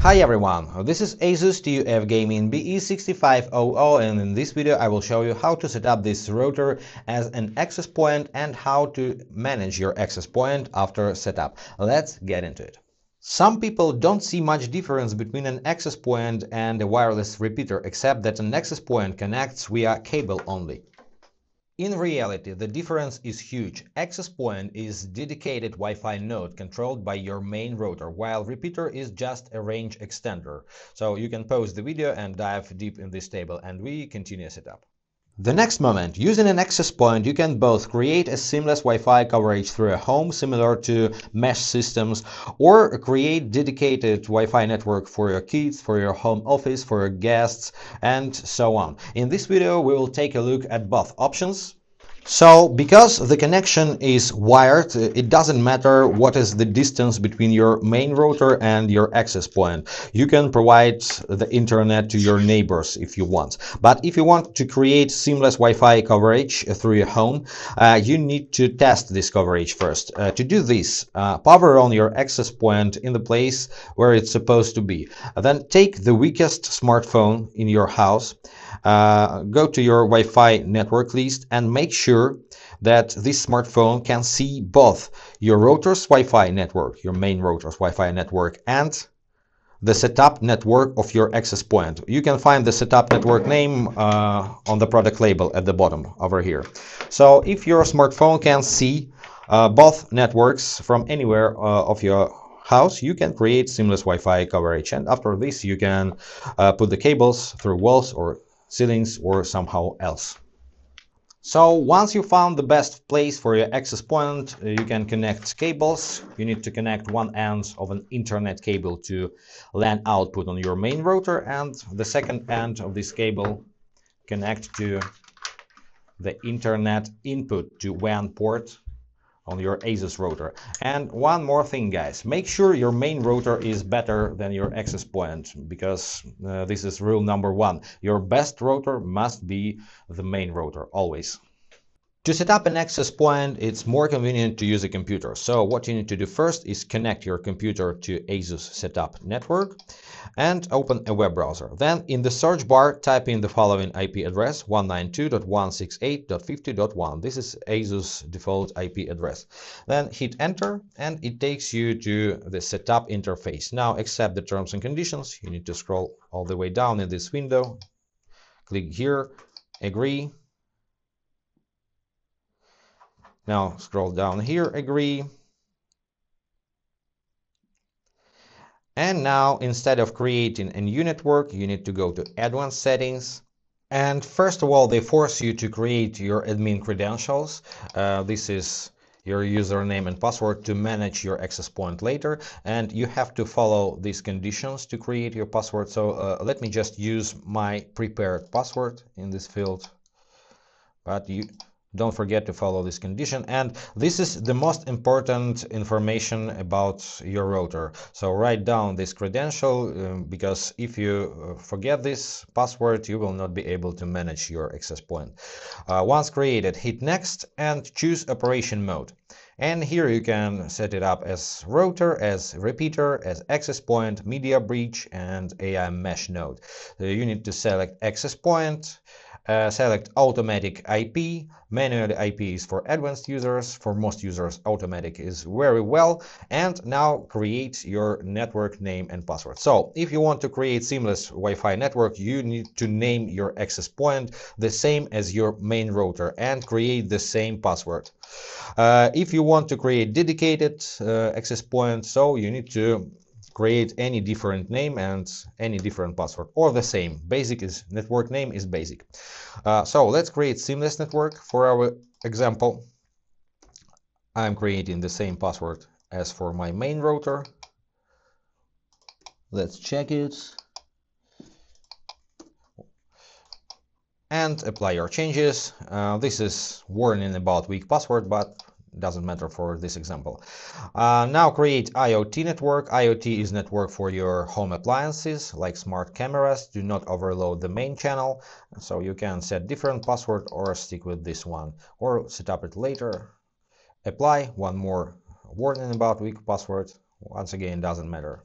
Hi everyone, this is Asus TUF Gaming BE6500, and in this video I will show you how to set up this router as an access point and how to manage your access point after setup. Let's get into it. Some people don't see much difference between an access point and a wireless repeater, except that an access point connects via cable only. In reality, the difference is huge. Access point is dedicated Wi-Fi node controlled by your main router, while repeater is just a range extender. So you can pause the video and dive deep in this table, and we continue setup. The next moment, using an access point, you can both create a seamless Wi-Fi coverage through a home similar to mesh systems, or create dedicated Wi-Fi network for your kids, for your home office, for your guests, and so on. In this video, we will take a look at both options. So, because the connection is wired, it doesn't matter what is the distance between your main router and your access point. You can provide the internet to your neighbors if you want. But if you want to create seamless Wi-Fi coverage through your home, you need to test this coverage first. To do this, power on your access point in the place where it's supposed to be. Then take the weakest smartphone in your house. Go to your Wi-Fi network list and make sure that this smartphone can see both your router's Wi-Fi network, your main router's Wi-Fi network, and the setup network of your access point. You can find the setup network name on the product label at the bottom over here. So if your smartphone can see both networks from anywhere of your house, you can create seamless Wi-Fi coverage. And after this, you can put the cables through walls or ceilings or somehow else. So once you found the best place for your access point, you can connect cables. You need to connect one end of an Internet cable to LAN output on your main router, and the second end of this cable connect to the Internet input to WAN port on your Asus router. And one more thing, guys, make sure your main router is better than your access point, because this is rule number one. Your best router must be the main router, always. To set up an access point, it's more convenient to use a computer. So what you need to do first is connect your computer to Asus setup network and open a web browser. Then in the search bar, type in the following IP address: 192.168.50.1. This is Asus default IP address. Then hit enter and it takes you to the setup interface. Now accept the terms and conditions. You need to scroll all the way down in this window. Click here, agree. Now scroll down here, agree. And now instead of creating a new network, you need to go to advanced settings. And first of all, they force you to create your admin credentials. This is your username and password to manage your access point later. And you have to follow these conditions to create your password. So let me just use my prepared password in this field. But you don't forget to follow this condition, and this is the most important information about your router. So write down this credential, because if you forget this password, you will not be able to manage your access point. Once created, hit next and choose operation mode. And here you can set it up as router, as repeater, as access point, media bridge, and AI mesh node. You need to select access point. Select automatic IP. Manual IP is for advanced users. For most users, automatic is very well. And now create your network name and password. So if you want to create seamless Wi-Fi network, you need to name your access point the same as your main router and create the same password. If you want to create dedicated access point, so you need to create any different name and any different password, or the same. Basic is network name is basic. So let's create seamless network. For our example, I'm creating the same password as for my main router. Let's check it and apply your changes. This is warning about weak password, but doesn't matter for this example. Now create IoT network. IoT is network for your home appliances like smart cameras. Do not overload the main channel. So you can set different password or stick with this one or set up it later. Apply. One more warning about weak password. Once again, doesn't matter.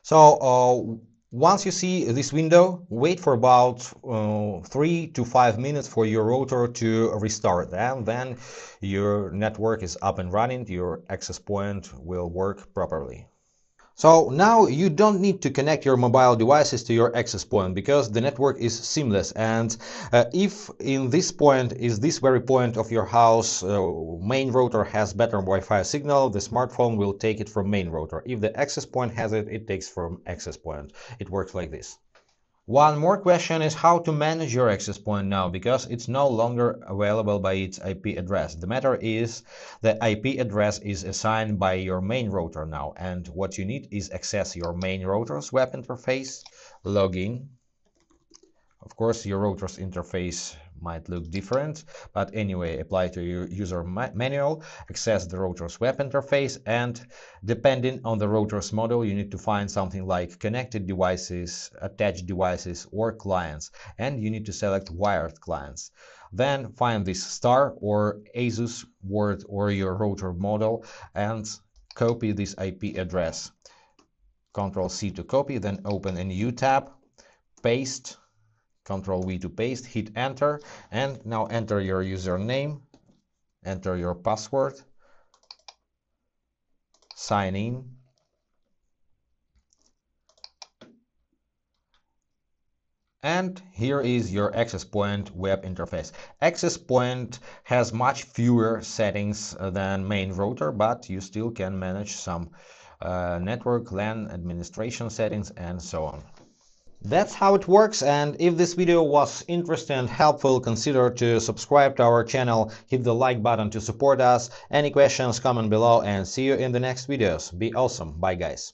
So once you see this window, wait for about 3 to 5 minutes for your router to restart, and then your network is up and running, your access point will work properly. So now you don't need to connect your mobile devices to your access point because the network is seamless, and if in this point is this very point of your house main router has better Wi-Fi signal, the smartphone will take it from main router. If the access point has it, it takes from access point. It works like this. One more question is how to manage your access point now, because it's no longer available by its IP address. The matter is the IP address is assigned by your main router now, and what you need is access your main router's web interface, log in. Of course, your router's interface might look different, but anyway, apply to your user manual, access the router's web interface, and depending on the router's model, you need to find something like connected devices, attached devices, or clients, and you need to select wired clients. Then find this star or Asus word or your router model and copy this IP address. Ctrl+C to copy, then open a new tab, paste, Ctrl+V to paste, hit enter, and now enter your username, enter your password, sign in, and here is your access point web interface. Access point has much fewer settings than main router, but you still can manage some network, LAN, administration settings, and so on. That's how it works, and if this video was interesting and helpful, consider to subscribe to our channel, hit the like button to support us. Any questions, comment below, and see you in the next videos. Be awesome. Bye guys.